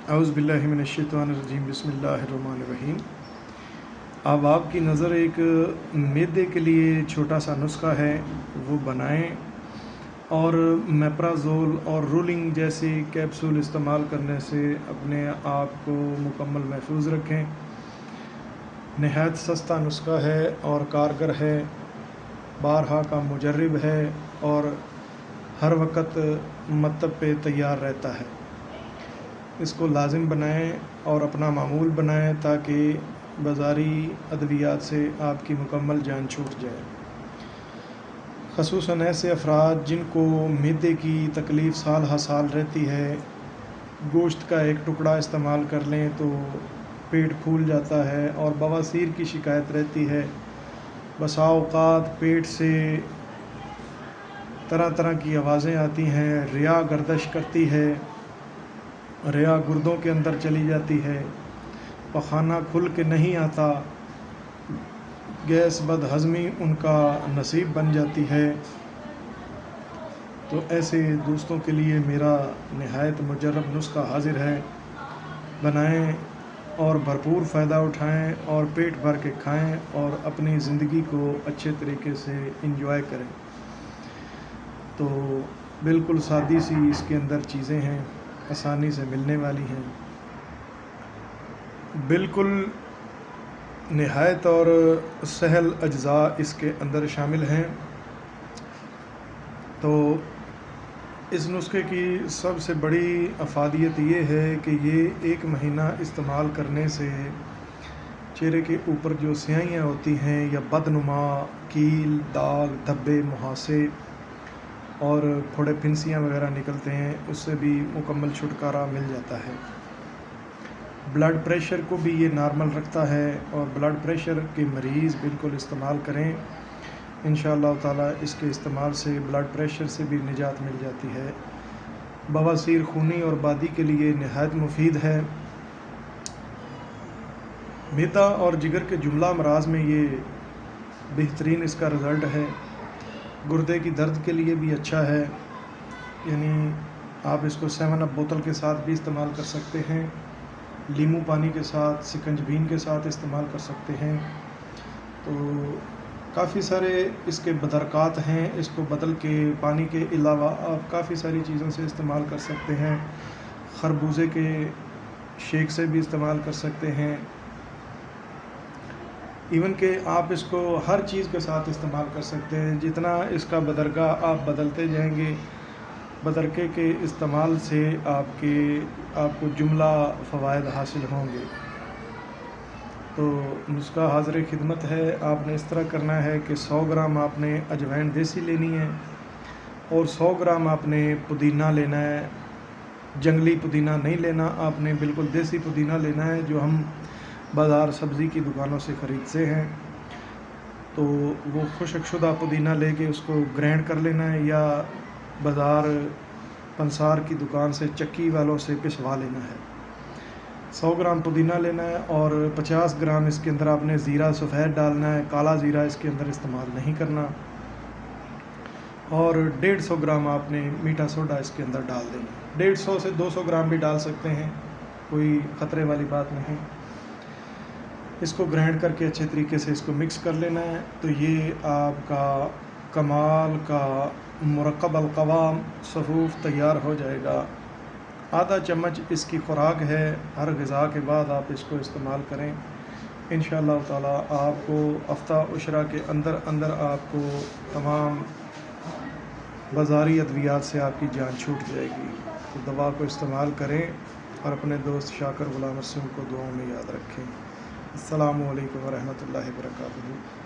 اعوذ باللہ من الشیطان الرجیم بسم اللہ الرحمن الرحیم۔ اب آپ کی نظر ایک معدے کے لیے چھوٹا سا نسخہ ہے، وہ بنائیں اور میپرازول اور رولنگ جیسی کیپسول استعمال کرنے سے اپنے آپ کو مکمل محفوظ رکھیں۔ نہایت سستا نسخہ ہے اور کارگر ہے، بارہا کا مجرب ہے اور ہر وقت مطلب پہ تیار رہتا ہے۔ اس کو لازم بنائیں اور اپنا معمول بنائیں تاکہ بازاری ادویات سے آپ کی مکمل جان چھوٹ جائے۔ خصوصاً ایسے افراد جن کو معدے کی تکلیف سال ہر سال رہتی ہے، گوشت کا ایک ٹکڑا استعمال کر لیں تو پیٹ پھول جاتا ہے اور بواسیر کی شکایت رہتی ہے۔ بسا اوقات پیٹ سے طرح طرح کی آوازیں آتی ہیں، ریا گردش کرتی ہے، ریا گردوں کے اندر چلی جاتی ہے، پخانہ کھل کے نہیں آتا، گیس بد ہضمی ان کا نصیب بن جاتی ہے۔ تو ایسے دوستوں کے لیے میرا نہایت مجرب نسخہ حاضر ہے، بنائیں اور بھرپور فائدہ اٹھائیں اور پیٹ بھر کے کھائیں اور اپنی زندگی کو اچھے طریقے سے انجوائے کریں۔ تو بالکل سادی سی اس کے اندر چیزیں ہیں، آسانی سے ملنے والی ہیں، بالکل نہایت اور سہل اجزاء اس کے اندر شامل ہیں۔ تو اس نسخے کی سب سے بڑی افادیت یہ ہے کہ یہ 1 مہینہ استعمال کرنے سے چہرے کے اوپر جو سیاہیاں ہوتی ہیں یا بدنما کیل، داغ، دھبے، مہاسے اور پھوڑے پھنسیاں وغیرہ نکلتے ہیں، اس سے بھی مکمل چھٹکارا مل جاتا ہے۔ بلڈ پریشر کو بھی یہ نارمل رکھتا ہے اور بلڈ پریشر کے مریض بالکل استعمال کریں، انشاءاللہ تعالی اس کے استعمال سے بلڈ پریشر سے بھی نجات مل جاتی ہے۔ بواسیر خونی اور بادی کے لیے نہایت مفید ہے۔ معدہ اور جگر کے جملہ امراض میں یہ بہترین اس کا رزلٹ ہے۔ گردے کی درد کے لیے بھی اچھا ہے، یعنی آپ اس کو 7 اپ بوتل کے ساتھ بھی استعمال کر سکتے ہیں، لیمو پانی کے ساتھ، سکنجبین کے ساتھ استعمال کر سکتے ہیں۔ تو کافی سارے اس کے بدرکات ہیں، اس کو بدل کے پانی کے علاوہ آپ کافی ساری چیزوں سے استعمال کر سکتے ہیں۔ خربوزے کے شیک سے بھی استعمال کر سکتے ہیں، ایون کہ آپ اس کو ہر چیز کے ساتھ استعمال کر سکتے ہیں۔ جتنا اس کا بدرگاہ آپ بدلتے جائیں گے، بدرکے کے استعمال سے آپ کو جملہ فوائد حاصل ہوں گے۔ تو نسخہ حاضر خدمت ہے۔ آپ نے اس طرح کرنا ہے کہ 100 گرام آپ نے اجوائن دیسی لینی ہے اور 100 گرام آپ نے پودینہ لینا ہے۔ جنگلی پودینہ نہیں لینا، آپ نے بالکل دیسی پودینہ لینا ہے جو ہم بازار سبزی کی دکانوں سے خریدتے ہیں۔ تو وہ خشک شدہ پودینہ لے کے اس کو گرینڈ کر لینا ہے یا بازار پنسار کی دکان سے چکی والوں سے پسوا لینا ہے۔ 100 گرام پودینہ لینا ہے اور 50 گرام اس کے اندر آپ نے زیرہ سفید ڈالنا ہے، کالا زیرہ اس کے اندر استعمال نہیں کرنا، اور 150 گرام آپ نے میٹھا سوڈا اس کے اندر ڈال دینا۔ 150 سے 200 گرام بھی ڈال سکتے ہیں، کوئی خطرے والی بات نہیں۔ اس کو گرینڈ کر کے اچھے طریقے سے اس کو مکس کر لینا ہے۔ تو یہ آپ کا کمال کا مرکب القوام صفوف تیار ہو جائے گا۔ آدھا چمچ اس کی خوراک ہے، ہر غذا کے بعد آپ اس کو استعمال کریں، انشاءاللہ تعالی آپ کو ہفتہ عشرہ کے اندر آپ کو تمام بازاری ادویات سے آپ کی جان چھوٹ جائے گی۔ تو دوا کو استعمال کریں اور اپنے دوست شاکر غلام رسول کو دعاؤں میں یاد رکھیں۔ السلام علیکم ورحمۃ اللہ وبرکاتہ۔